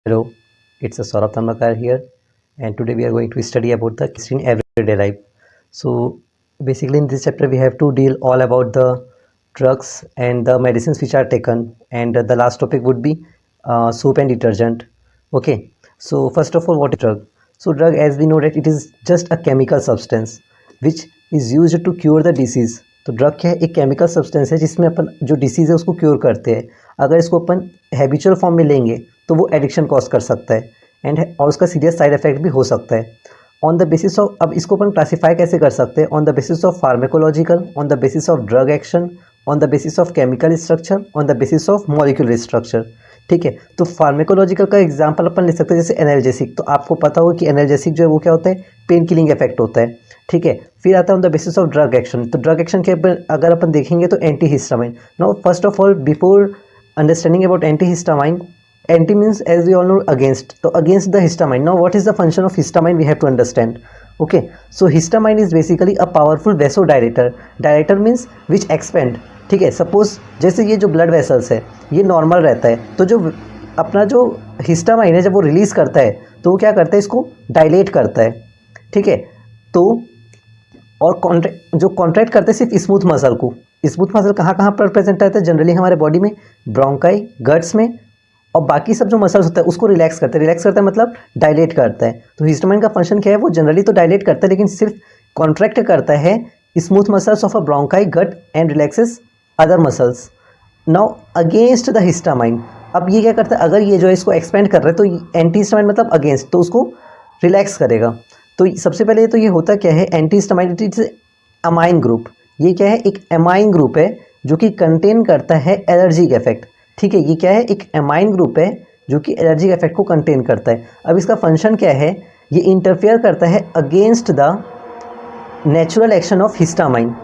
Hello, it's a Saurabh Tamakar here, and today we are going to study about the chemistry in everyday life. So, basically, in this chapter, we have to deal all about the drugs and the medicines which are taken, and the last topic would be soap and detergent. Okay, so first of all, what is drug? So, drug, as we know, that it is just a chemical substance which is used to cure the disease. तो drug क्या है, एक chemical substance है जिसमें अपन जो disease है उसको cure करते हैं. अगर इसको अपन हैबिचुअल फॉर्म में लेंगे तो वो एडिक्शन कॉज कर सकता है और उसका सीरियस साइड इफेक्ट भी हो सकता है. ऑन द बेसिस ऑफ, अब इसको अपन क्लासीफाई कैसे कर सकते हैं? On the basis of pharmacological, on the basis of drug action, on the basis of chemical structure, on the basis of molecular structure. ठीक है, तो फार्मेकोलॉजिकल का एग्जांपल अपन ले सकते हैं जैसे एनाल्जेसिक. तो आपको पता होगा कि एनाल्जेसिक जो है वो क्या होता है, पेन किलिंग इफेक्ट होता है. ठीक है, फिर आता है on the basis of drug action. तो ड्रग एक्शन के अगर अपन देखेंगे तो anti histamine. Now first of all, before understanding about anti histamine, anti means as we all know against, so against the histamine. Now what is the function of histamine we have to understand. Okay, so histamine is basically a powerful vasodilator. Dilator means which expand. ठीक है, suppose जैसे ये जो blood vessels है ये normal रहता है, तो जो अपना जो हिस्टामाइन है जब वो रिलीज करता है तो वो क्या करता है, इसको डायलेट करता है. ठीक है, तो और जो कॉन्ट्रैक्ट करते हैं सिर्फ स्मूथ मसल को. स्मूथ मसल कहाँ कहाँ पर प्रेजेंट रहता है? जनरली हमारे बॉडी में ब्रोंकाई, गट्स में, और बाकी सब जो मसल्स होता है उसको रिलैक्स करता है. रिलैक्स करता है मतलब डायलेट करता है. तो हिस्टामाइन का फंक्शन क्या है? वो जनरली तो डायलेट करता है लेकिन सिर्फ कॉन्ट्रैक्ट करता है smooth muscles of a bronchi, gut and relaxes other muscles. Now against the histamine, अब ये क्या करता है, अगर ये जो है इसको एक्सपेंड कर रहा है तो एंटी हिस्टामाइन मतलब अगेंस्ट, तो उसको रिलैक्स करेगा. तो सबसे पहले तो ये होता क्या है, anti histamine it is amine group. ये क्या है, एक अमाइन ग्रुप है जो कि कंटेन करता है एलर्जिक इफेक्ट. ठीक है, ये क्या है, एक एमाइन ग्रुप है जो कि एलर्जिक इफेक्ट को कंटेन करता है. अब इसका फंक्शन क्या है, ये इंटरफेयर करता है against the natural action of histamine.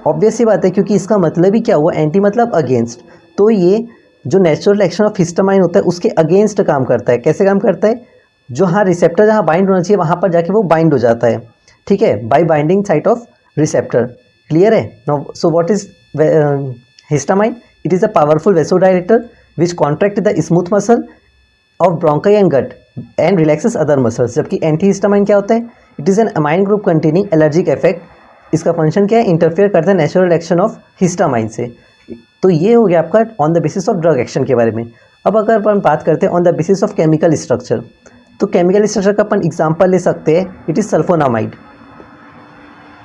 Obvious सी बात है क्योंकि इसका मतलब ही क्या हुआ, एंटी मतलब अगेंस्ट. तो ये जो नेचुरल एक्शन ऑफ हिस्टामाइन होता है उसके अगेंस्ट काम करता है. कैसे काम करता है? जो हाँ रिसेप्टर जहाँ बाइंड होना चाहिए वहाँ पर जाके वो बाइंड हो जाता है. ठीक है, by binding site of receptor. Clear है? Now so what is histamine? It is a powerful vasodilator which contracts the smooth muscle of bronchi and gut and relaxes other muscles. जबकि एंटीहिस्टामाइन क्या होता है? It is an amine group containing allergic effect. इसका function क्या है? Interfere करता है natural action of histamine से. तो ये हो गया आपका on the basis of drug action के बारे में. अब अगर अपन बात करते हैं on the basis of chemical structure, तो केमिकल स्ट्रक्चर का अपन एग्जाम्पल ले सकते हैं, इट इज़ सल्फोनामाइड.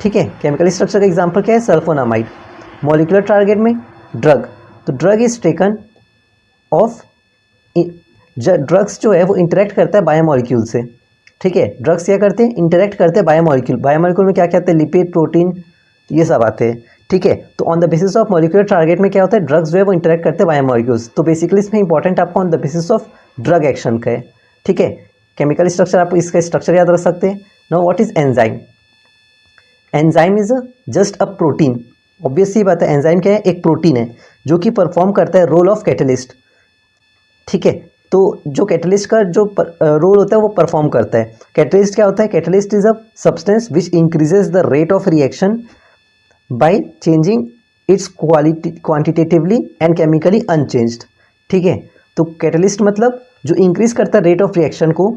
ठीक है, केमिकल स्ट्रक्चर का एग्जाम्पल क्या है? सल्फोनामाइड. मॉलिक्यूलर टारगेट में ड्रग, तो drug is taken of, drugs जो है वो इंटरेक्ट करता है बायोमोलिक्यूल से. ठीक है, ड्रग्स क्या करते हैं? इंटरेक्ट करते हैं बायोमोलिक्यूल. बायोमोलिक्यूल में क्या क्या आते हैं? लिपिड, प्रोटीन, ये सब आते हैं. ठीक है, तो on the basis of molecular target में क्या होता है? ड्रग्स जो है वो इंटरेक्ट करते हैं बायोमोलिक्यूल्स. तो बेसिकली इसमें इंपॉर्टेंट आपको on the basis of drug action का है. ठीक है, केमिकल स्ट्रक्चर आप इसका स्ट्रक्चर याद रख सकते हैं. Now what is enzyme? Enzyme is just a protein. Obvious सी बात है, एंजाइम क्या है? एक प्रोटीन है जो कि परफॉर्म करता है रोल ऑफ कैटलिस्ट. ठीक है, तो जो कैटलिस्ट का जो रोल होता है वो परफॉर्म करता है. कैटलिस्ट क्या होता है? Catalyst is a substance which increases the rate of reaction by changing it's quantitatively and chemically unchanged. ठीक है, तो कैटलिस्ट मतलब जो इंक्रीज करता है रेट ऑफ रिएक्शन को.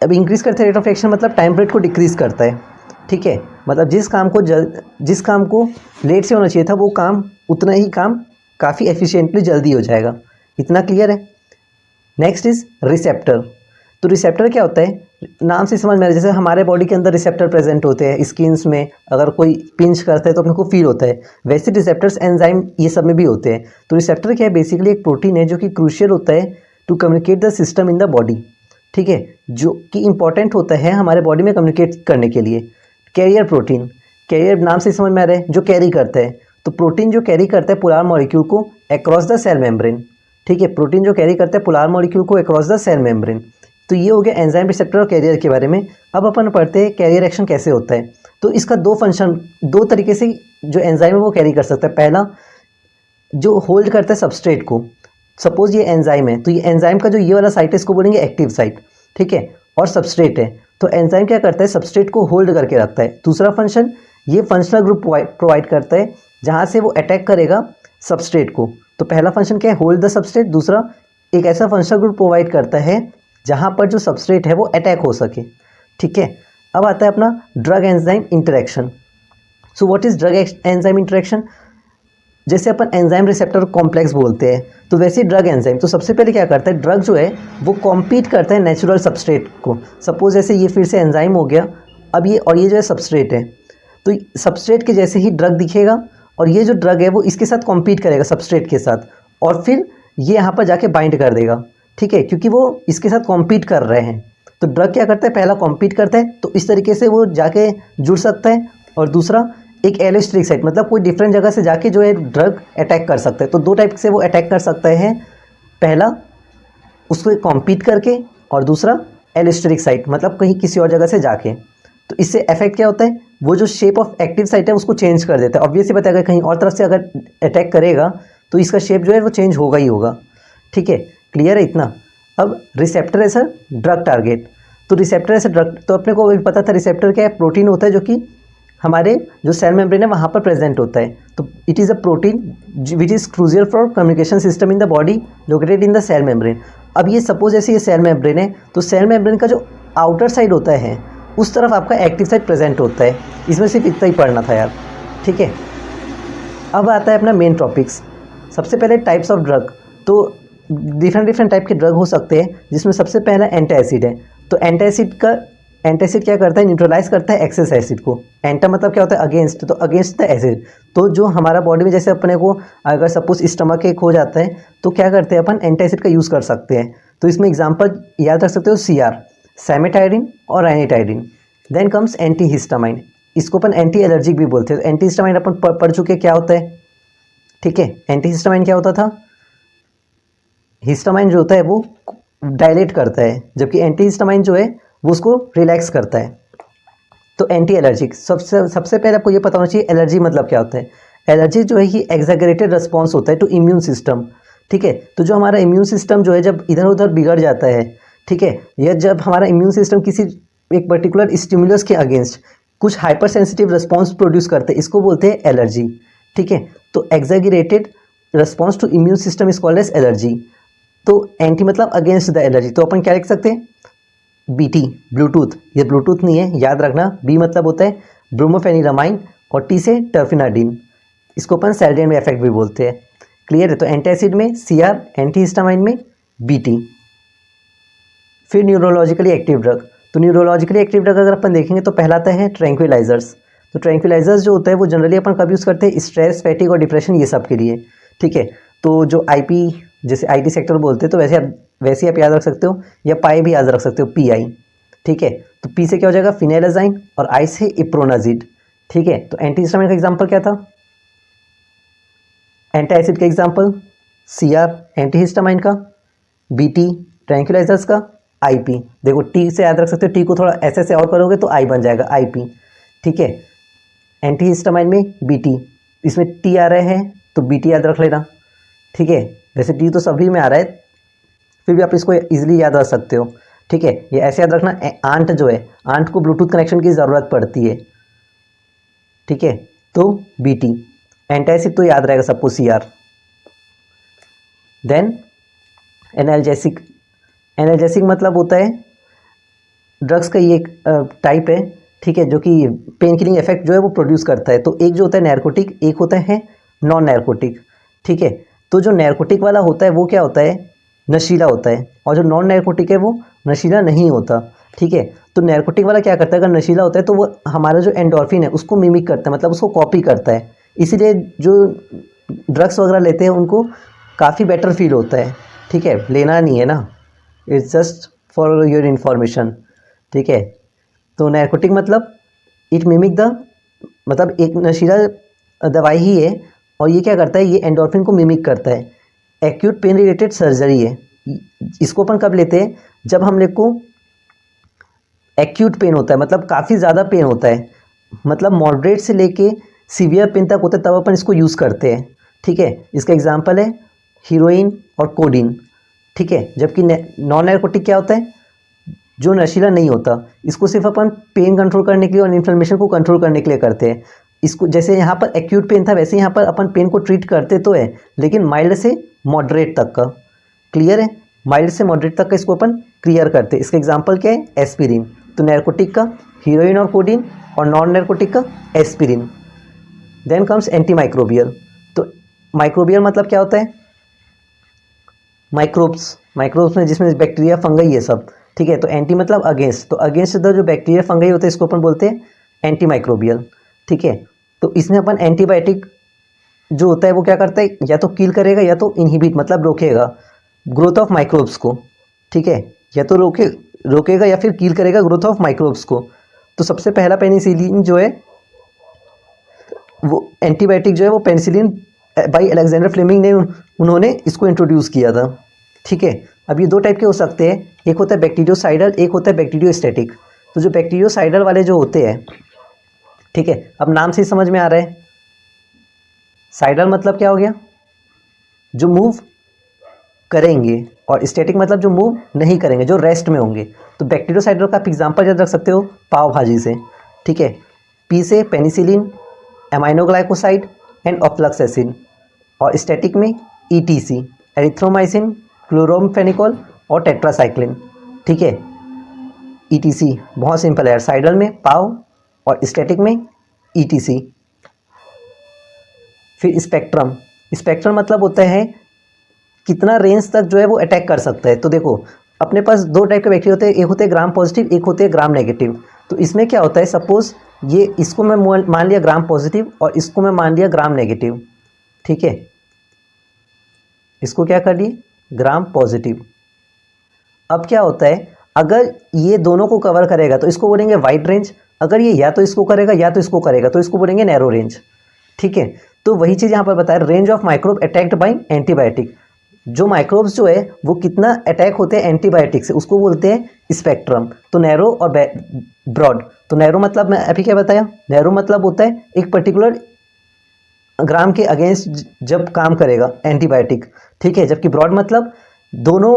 अब इंक्रीज करता है रेट ऑफ रिएक्शन मतलब टाइम पीरियड को डिक्रीज करता है. ठीक है, मतलब जिस काम को लेट से होना चाहिए था वो काम उतना ही काम काफ़ी एफिशिएंटली जल्दी हो जाएगा. इतना क्लियर है? Next is receptor. तो रिसेप्टर क्या होता है? नाम से समझ में आ रहा है, जैसे हमारे बॉडी के अंदर रिसेप्टर प्रेजेंट होते हैं स्किन्स में, अगर कोई पिंच करता है तो अपने को फील होता है, वैसे रिसेप्टर्स एंजाइम ये सब में भी होते हैं. तो रिसेप्टर क्या है? बेसिकली एक प्रोटीन है जो कि क्रूशियल होता है to communicate the system in the body. ठीक है, जो कि इंपॉर्टेंट होता है हमारे बॉडी में कम्युनिकेट करने के लिए. कैरियर प्रोटीन, कैरियर नाम से समझ में आ रहा है, जो कैरी करता है. तो प्रोटीन जो कैरी करता है पोलर मॉलिक्यूल को अक्रॉस द सेल मेम्ब्रेन. ठीक है, प्रोटीन जो कैरी करता है पोलर मॉलिक्यूल को अक्रॉस द सेल मेम्ब्रेन. तो ये हो गया एंजाइम, रिसेप्टर और कैरियर के बारे में. अब अपन पढ़ते हैं कैरियर एक्शन कैसे होता है. तो इसका दो फंक्शन, दो तरीके से जो एंजाइम है वो कैरी कर सकता है. पहला, जो होल्ड करता है सबस्ट्रेट को. सपोज ये एंजाइम है तो ये एंजाइम का जो ये वाला साइट है इसको बोलेंगे एक्टिव साइट. ठीक है, और सबस्ट्रेट है तो एंजाइम क्या करता है? सबस्ट्रेट को होल्ड करके रखता है. दूसरा फंक्शन, ये फंक्शनल ग्रुप प्रोवाइड करता है जहाँ से वो अटैक करेगा सबस्ट्रेट को. तो पहला फंक्शन क्या है? Hold the substrate. दूसरा एक ऐसा फंक्शनल ग्रुप प्रोवाइड करता है जहाँ पर जो सबस्ट्रेट है वो अटैक हो सके। ठीक है, अब आता है अपना drug enzyme interaction. So what is drug enzyme interaction? जैसे अपन एंजाइम रिसेप्टर कॉम्प्लेक्स बोलते हैं, तो वैसे ड्रग एंजाइम, तो सबसे पहले क्या करता है, ड्रग जो है वो कॉम्पीट करता है नेचुरल सबस्ट्रेट को। सपोज जैसे ये फिर से एंजाइम हो गया, अब ये और ये जो है सबस्ट्रेट है, तो सबस्ट्रेट के जैसे ही ड्रग दिखेगा और ये जो ड्रग है वो इसके साथ कॉम्पीट करेगा सबस्ट्रेट के साथ, और फिर ये यहाँ पर जाके बाइंड कर देगा। ठीक है, क्योंकि वो इसके साथ कॉम्पीट कर रहे हैं, तो ड्रग क्या करता है, पहला कॉम्पीट करता है, तो इस तरीके से वो जाके जुड़ सकता है। और दूसरा एक एलोस्टेरिक साइट, मतलब कोई डिफरेंट जगह से जाके जो है ड्रग अटैक कर सकता है। तो दो टाइप से वो अटैक कर सकता है, पहला उसको कॉम्पीट करके, और दूसरा एलोस्टेरिक साइट, मतलब कहीं किसी और जगह से जाके। तो इससे इफेक्ट क्या होता है, वो जो शेप ऑफ एक्टिव साइट है उसको चेंज कर देता है। ऑब्वियसली पता है, अगर कहीं और तरफ से अगर अटैक करेगा तो इसका शेप जो है वो चेंज होगा ही होगा। ठीक है, क्लियर है इतना। अब receptor as a drug target, तो रिसेप्टर एज अ ड्रग, तो अपने को पता था रिसेप्टर क्या है, प्रोटीन होता है जो कि हमारे जो सेल मेम्ब्रेन है वहाँ पर प्रेजेंट होता है। तो it is a protein which is crucial for communication system in the body located in the cell membrane. अब ये सपोज ऐसे ये सेल मेम्ब्रेन है, तो सेल मेम्ब्रेन का जो आउटर साइड होता है उस तरफ आपका एक्टिव साइट प्रेजेंट होता है। इसमें सिर्फ इतना ही पढ़ना था यार। ठीक है, अब आता है अपना मेन टॉपिक्स। सबसे पहले टाइप्स ऑफ ड्रग, तो डिफरेंट टाइप के ड्रग हो सकते हैं, जिसमें सबसे पहला एंटासिड है। तो एंटासिड क्या करता है, न्यूट्रलाइज करता है एक्सेस एसिड को। एंटा मतलब क्या होता है, अगेंस्ट, तो अगेंस्ट द एसिड। तो जो हमारा बॉडी में जैसे अपने को अगर सपोज स्टमक एक हो जाता है तो क्या करते हैं अपन, एंटासिड का यूज़ कर सकते हैं। तो इसमें एग्जांपल याद रख सकते हो, CR, सेमेटाइडिन और एनिटाइडिन। देन कम्स एंटीहिस्टामाइन, इसको अपन एंटी एलर्जिक भी बोलते हैं। एंटीहिस्टामाइन अपन पढ़ चुके क्या होता है। ठीक है, एंटीहिस्टामाइन क्या होता था, हिस्टामाइन जो होता है वो डायलेट करता है, जबकि एंटीहिस्टामाइन जो है वो उसको रिलैक्स करता है। तो एंटी एलर्जिक, सबसे पहले आपको ये पता होना चाहिए एलर्जी मतलब क्या होता है। एलर्जी जो है कि एग्जैगरेटेड रिस्पॉन्स होता है टू इम्यून सिस्टम। ठीक है, तो जो हमारा इम्यून सिस्टम जो है जब इधर उधर बिगड़ जाता है, ठीक है, या जब हमारा इम्यून सिस्टम किसी एक पर्टिकुलर स्टिमुलस के अगेंस्ट कुछ हाइपर सेंसिटिव रिस्पॉन्स प्रोड्यूस करते हैं, इसको बोलते हैं एलर्जी। ठीक है, तो exaggerated response to immune system is called as allergy. तो एंटी मतलब अगेंस्ट द एलर्जी, तो अपन क्या लिख सकते हैं, BT, ब्लूटूथ। ये ब्लूटूथ नहीं है, याद रखना। B मतलब होता है ब्रोमोफेनिरामाइन, और T से टर्फिनाडिन, इसको अपन सेल्डेन इफेक्ट भी बोलते हैं। क्लियर है, तो एंटासिड में CR, एंटीहिस्टामाइन में BT। फिर न्यूरोलॉजिकली एक्टिव ड्रग, तो न्यूरोलॉजिकली एक्टिव ड्रग अगर अपन देखेंगे तो पहलाता है ट्रैंक्विलाइजर्स। तो ट्रैंक्विलाइजर्स जो होता है वो जनरली अपन कब यूज़ करते हैं, स्ट्रेस, फैटिग और डिप्रेशन, ये सब के लिए। ठीक है, तो जो IP जैसे IT सेक्टर बोलते हैं, तो वैसे आप याद रख सकते हो, या पाई भी याद रख सकते हो, PI। ठीक है, तो P से क्या हो जाएगा, फिनेलाजाइन, और I से इप्रोनाजिड। ठीक है, तो एंटीहिस्टामाइन का एग्जांपल क्या था, एंटासिड का एग्जांपल CR, एंटीहिस्टामाइन का BT, ट्रैंक्विलाइजर्स का IP। देखो T से याद रख सकते हो, T को थोड़ा ऐसे और करोगे तो I बन जाएगा, IP। ठीक है, एंटीहिस्टामाइन में BT, इसमें T आ रहे हैं तो BT याद रख लेना। ठीक है, वैसे T तो सभी में आ रहा है, फिर भी आप इसको इजीली याद रख सकते हो। ठीक है, ये ऐसे याद रखना, आंट जो है, आंट को ब्लूटूथ कनेक्शन की ज़रूरत पड़ती है। ठीक है, तो BT, एंटासिड तो याद रहेगा सबको, CR। देन एनाल्जेसिक, एनाल्जेसिक मतलब होता है ड्रग्स का ये एक टाइप है। ठीक है, जो कि पेन किलिंग इफेक्ट जो है वो प्रोड्यूस करता है। तो एक जो होता है नैरकोटिक, एक होता है नॉन नैरकोटिक। ठीक है, तो जो नैरकोटिक वाला होता है वो क्या होता है, नशीला होता है, और जो नॉन नैरकोटिक है वो नशीला नहीं होता। ठीक है, तो नैरकोटिक वाला क्या करता है, अगर नशीला होता है तो वो हमारा जो एंडोर्फिन है उसको मिमिक करता है, मतलब उसको कॉपी करता है। इसीलिए जो ड्रग्स वगैरह लेते हैं उनको काफ़ी बेटर फील होता है। ठीक है, लेना नहीं है ना, it's just for your information. ठीक है, तो नैरकोटिक मतलब इट मिमिक द, मतलब एक नशीला दवाई ही है, और ये क्या करता है, ये एंडोर्फिन को मिमिक करता है। एक्यूट पेन रिलेटेड सर्जरी है, इसको अपन कब लेते हैं, जब हम लोग को एक्यूट पेन होता है, मतलब काफ़ी ज़्यादा पेन होता है, मतलब मॉडरेट से लेके सीवियर पेन तक होता है, तब अपन इसको यूज़ करते हैं। ठीक है, इसका एग्जांपल है हीरोइन और कोडीन। ठीक है, जबकि नॉन नैरकोटिक क्या होता है, जो नशीला नहीं होता, इसको सिर्फ अपन पेन कंट्रोल करने के लिए और इन्फ्लेमेशन को कंट्रोल करने के लिए करते हैं। इसको जैसे यहाँ पर एक्यूट पेन था, वैसे यहाँ पर अपन पेन को ट्रीट करते तो है, लेकिन माइल्ड से मॉडरेट तक का। क्लियर है। माइल्ड से मॉडरेट तक का इसको अपन क्लियर करते हैं। इसका एग्जांपल क्या है, एस्पिरिन। तो नैर्कोटिक का हीरोइन और कोडीन, और नॉन नैर्कोटिक का aspirin. Then comes anti microbial. तो माइक्रोबियल मतलब क्या होता है, माइक्रोब्स, माइक्रोब्स में जिसमें बैक्टीरिया फंगई ये सब, ठीक है। तो एंटी मतलब अगेंस्ट, तो अगेंस्ट द जो बैक्टीरिया फंगई होते हैं इसको अपन बोलते हैं एंटी माइक्रोबियल, ठीक है। तो इसमें अपन एंटीबायोटिक जो होता है वो क्या करता है, या तो किल करेगा या तो इनहिबिट मतलब रोकेगा ग्रोथ ऑफ माइक्रोब्स को, ठीक है। या तो रोकेगा या फिर किल करेगा ग्रोथ ऑफ माइक्रोब्स को। तो सबसे पहला पेनिसिलिन जो है वो एंटीबायोटिक जो है वो पेनिसिलिन बाई अलेक्जेंडर फ्लेमिंग ने उन्होंने इसको इंट्रोड्यूस किया था, ठीक है। अब ये दो टाइप के हो सकते हैं, एक होता है बैक्टीरियोसाइडल, एक होता है बैक्टीरियोस्टैटिक। तो जो बैक्टीरियोसाइडल वाले जो होते हैं, ठीक है, अब नाम से ही समझ में आ रहा है। साइडल मतलब क्या हो गया, जो मूव करेंगे, और स्टैटिक मतलब जो मूव नहीं करेंगे, जो रेस्ट में होंगे। तो बैक्टीरियोसाइडल का आप एग्जाम्पल याद रख सकते हो पाव भाजी से, ठीक है। पी से पेनिसिलिन, एमाइनोग्लाइकोसाइड एंड ऑफ्लक्सेसिन, और स्टैटिक में ईटीसी, एरिथ्रोमाइसिन, क्लोरोमफेनिकोल और टेट्रासाइक्लिन, ठीक है। ईटीसी बहुत सिंपल है, साइडल में पाव और स्टैटिक में ईटीसी। फिर स्पेक्ट्रम, स्पेक्ट्रम मतलब होता है कितना रेंज तक जो है वो अटैक कर सकता है। तो देखो अपने पास दो टाइप के बैक्टीरिया होते हैं, एक होते हैं ग्राम पॉजिटिव, एक होते हैं ग्राम नेगेटिव। तो इसमें क्या होता है, सपोज ये इसको मैं मान लिया ग्राम पॉजिटिव और इसको मैं मान लिया ग्राम नेगेटिव, ठीक है। इसको क्या कर लिए, ग्राम पॉजिटिव। अब क्या होता है, अगर ये दोनों को कवर करेगा तो इसको बोलेंगे वाइड रेंज, अगर ये या तो इसको करेगा या तो इसको करेगा तो इसको बोलेंगे नैरो रेंज, ठीक है। तो वही चीज़ यहाँ पर बताया, range of microbe attacked by antibiotic. जो माइक्रोब्स जो है वो कितना अटैक होते हैं एंटीबायोटिक से, उसको बोलते हैं स्पेक्ट्रम। तो नैरो और ब्रॉड। तो नैरो मतलब मैं अभी क्या बताया, नैरो मतलब होता है एक पर्टिकुलर ग्राम के अगेंस्ट जब काम करेगा एंटीबायोटिक, ठीक है। जबकि ब्रॉड मतलब दोनों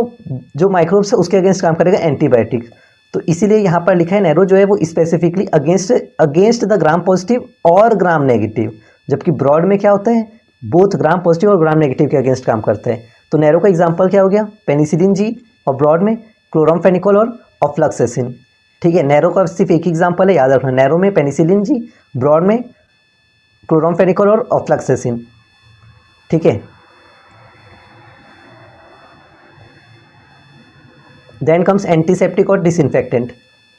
जो माइक्रोब्स है उसके अगेंस्ट काम करेगा एंटीबायोटिक। तो इसीलिए यहाँ पर लिखा है नैरो जो है वो specifically against the gram positive और ग्राम नेगेटिव, जबकि ब्रॉड में क्या होता है, बोथ ग्राम पॉजिटिव और ग्राम नेगेटिव के अगेंस्ट काम करता है। तो नैरो का एग्जांपल क्या हो गया, पेनिसिलिन जी, और ब्रॉड में क्लोरोमफेनिकोल और ऑफ्लक्सेसिन, ठीक है। नैरो का सिर्फ एक एग्जांपल है, याद रखना, नैरो में पेनिसिलिन जी, ब्रॉड में क्लोरोमफेनिकोल और ऑफ्लक्सेसिन, ठीक है। देन कम्स एंटीसेप्टिक और डिसइंफेक्टेंट।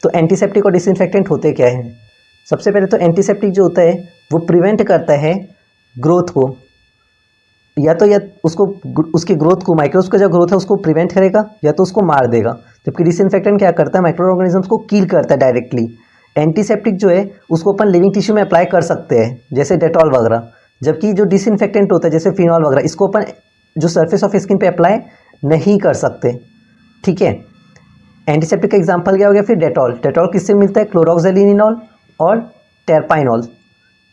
तो एंटीसेप्टिक और डिसइंफेक्टेंट होते क्या हैं, सबसे पहले तो एंटीसेप्टिक जो होता है वो प्रिवेंट करता है ग्रोथ को, या तो या उसको उसकी ग्रोथ को, माइक्रोब्स का जो ग्रोथ है उसको प्रिवेंट करेगा या तो उसको मार देगा। जबकि डिसइंफेक्टेंट क्या करता है, माइक्रो ऑर्गेनिजम्स को किल करता है डायरेक्टली। एंटीसेप्टिक जो है उसको अपन लिविंग टिश्यू में अप्लाई कर सकते हैं, जैसे डेटॉल वगैरह। जबकि जो डिसइंफेक्टेंट होता है जैसे फिनॉल वगैरह, इसको अपन जो सर्फेस ऑफ स्किन पे अप्लाई नहीं कर सकते, ठीक है। एंटीसेप्टिक का एग्जाम्पल क्या हो गया फिर, डेटॉल। डेटॉल किससे मिलता है, क्लोरोक्सेलिनिनॉल और टेरपाइनॉल,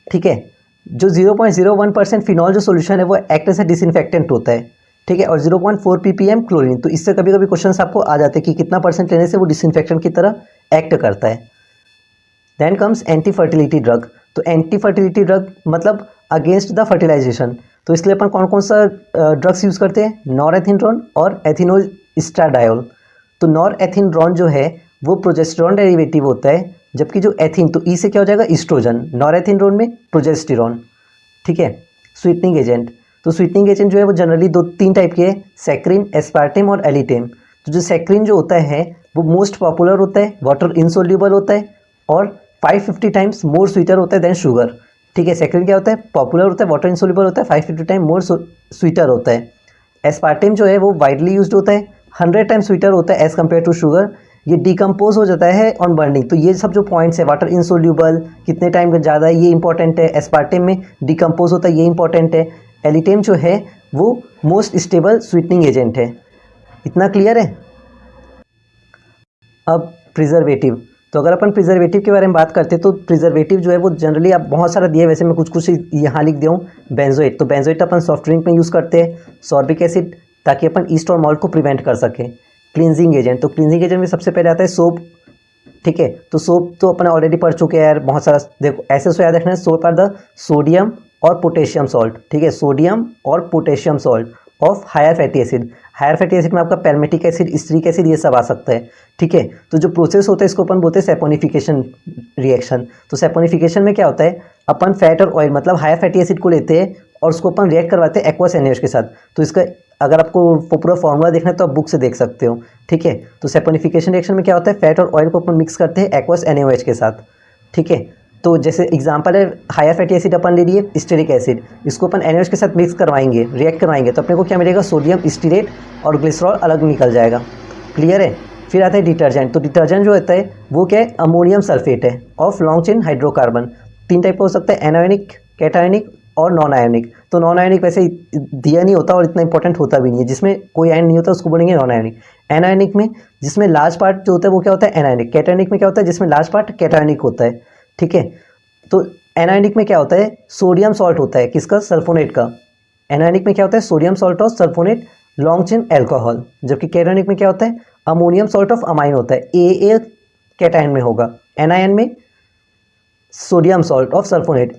ठीक है। जो 0.01% फिनॉल जो सोल्यूशन है वो एक्ट एज ए डिसइंफेक्टेंट होता है, ठीक है। और 0.4 ppm क्लोरीन। तो इससे कभी कभी क्वेश्चन आपको आ जाते हैं कि कितना परसेंट लेने से वो डिसइंफेक्टेंट की तरह एक्ट करता है। Then comes anti fertility drug. तो एंटी फर्टिलिटी ड्रग मतलब अगेंस्ट द फर्टिलाइजेशन। तो इसके लिए अपन कौन कौन सा ड्रग्स यूज़ करते हैं, नॉरएथिनड्रोन और एथिनोस्ट्राडायोल। तो नॉरएथिनड्रोन जो है वो प्रोजेस्टेरॉन डेरिवेटिव होता है, जबकि जो एथिन, तो ई से क्या हो जाएगा, ईस्ट्रोजन, नॉरएथिनड्रोन में प्रोजेस्टेरॉन, ठीक है। Sweetening agent. तो स्वीटनिंग एजेंट जो है वो जनरली दो तीन टाइप के हैं, सैक्रिन, एस्पार्टेम और एलिटेम। तो जो सैक्रिन जो होता है वो मोस्ट पॉपुलर होता है, वाटर इनसोल्यूबल होता है और 550 टाइम्स मोर स्वीटर होता है देन शुगर, ठीक है। सैक्रिन क्या होता है, पॉपुलर होता है, वाटर इनसोल्यूबल होता है, 550 टाइम मोर स्वीटर होता है। एस्पार्टेम जो है वो वाइडली यूज्ड होता है, 100 टाइम स्वीटर होता है एज़ कम्पेयर टू शुगर। ये डिकम्पोज हो जाता है ऑन बर्निंग। तो ये सब जो पॉइंट्स है, वाटर इनसोल्यूबल, कितने टाइम ज़्यादा है, ये इंपॉर्टेंट है। एस्पार्टेम में डिकम्पोज होता है, ये इंपॉर्टेंट है। एलिटेम जो है वो मोस्ट स्टेबल स्वीटनिंग एजेंट है। इतना क्लियर है। अब प्रिजर्वेटिव। तो अगर अपन प्रिजर्वेटिव के बारे में बात करते हैं तो प्रिजर्वेटिव जो है वो जनरली आप बहुत सारा दिया है, वैसे मैं कुछ कुछ यहाँ लिख दिया हूँ। बेंजोएट। तो बेंजोएट अपन सॉफ्ट ड्रिंक में यूज़ करते हैं, सॉर्बिक एसिड, ताकि अपन ईस्ट और मॉल्ट को प्रिवेंट कर सकें। Cleansing agent. तो क्लींजिंग एजेंट में सबसे पहले आता है सोप, ठीक है। तो सोप तो अपन ऑलरेडी पढ़ चुके हैं यार, बहुत सारा। देखो ऐसे सो याद रखना है, सोप आर द सोडियम और पोटेशियम सॉल्ट, ठीक है। सोडियम और potassium salt of higher fatty acid. Higher fatty acid में आपका पैल्मेटिक एसिड, स्टीरिक एसिड, ये सब आ सकता है। ठीक है, तो जो प्रोसेस होता है इसको अपन बोलते हैं सैपोनिफिकेशन रिएक्शन। तो सैपोनिफिकेशन में क्या होता है, अपन फैट और ऑयल मतलब हायर फैटी एसिड को लेते हैं और उसको अपन रिएक्ट करवाते हैं एक्वस NaOH के साथ। तो इसका अगर आपको पूरा फॉर्मूला देखना है तो आप बुक से देख सकते हो। ठीक है, तो सैपोनिफिकेशन रिएक्शन में क्या होता है, फैट और ऑयल को अपन मिक्स करते हैं एक्वस NaOH के साथ। ठीक है, तो जैसे एग्जांपल है हायर फैटी एसिड अपन ले लिए स्टीरिक एसिड, इसको अपन NaOH के साथ मिक्स करवाएंगे, रिएक्ट करवाएंगे, तो अपने को क्या मिलेगा, सोडियम स्टीरेट और ग्लिसरॉल अलग निकल जाएगा। क्लियर है। फिर आता है डिटर्जेंट। तो डिटर्जेंट जो होता है वो क्या है, अमोनियम सल्फेट है of long chain hydrocarbon. 3 type का हो सकता है, एनायोनिक, कैटायोनिक और नॉन आयोनिक। तो नॉन आयोनिक वैसे दिया नहीं होता और इतना इंपॉर्टेंट होता भी नहीं है, जिसमें कोई आयन नहीं होता उसको बोलेंगे नॉन आयोनिक। एनायोनिक में जिसमें लार्ज पार्ट जो होता है वो क्या होता है, एनायोनिक। कैटायोनिक में क्या होता है, जिसमें लार्ज पार्ट कैटायोनिक होता है। ठीक है, तो एनायोनिक में क्या होता है, सोडियम सॉल्ट होता है, किसका, सल्फोनेट का। एनायोनिक में क्या होता है, sodium salt of sulphonate long chain alcohol. जबकि कैटायोनिक में क्या होता है, अमोनियम सॉल्ट ऑफ अमाइन होता है, ए कैटायन में होगा। एनायन में sodium salt of sulphonate.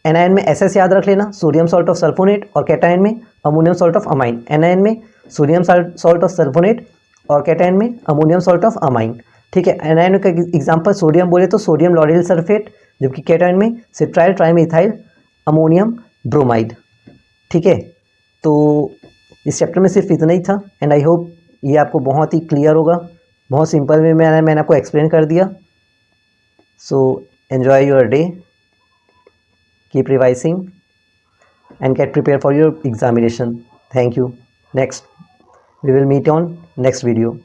Anion में SS याद रख लेना, सोडियम सॉल्ट ऑफ सल्फोनेट, और कैटायन में ammonium salt of amine. Anion में सोडियम सॉल्ट ऑफ सल्फोनेट और कैटायन में अमोनियम सॉल्ट ऑफ अमाइन। ठीक है, एनायन का एग्जांपल सोडियम बोले तो सोडियम लॉरेल सल्फेट, जबकि कैटायन में सिट्राइल ट्राइमिथाइल अमोनियम ब्रोमाइड। ठीक है, तो इस चैप्टर में सिर्फ इतना ही था एंड आई होप ये आपको बहुत ही क्लियर होगा। बहुत सिंपल में मैंने आपको एक्सप्लेन कर दिया। So enjoy your day, keep revising and get prepared for your examination. Thank you. Next, we will meet on next video.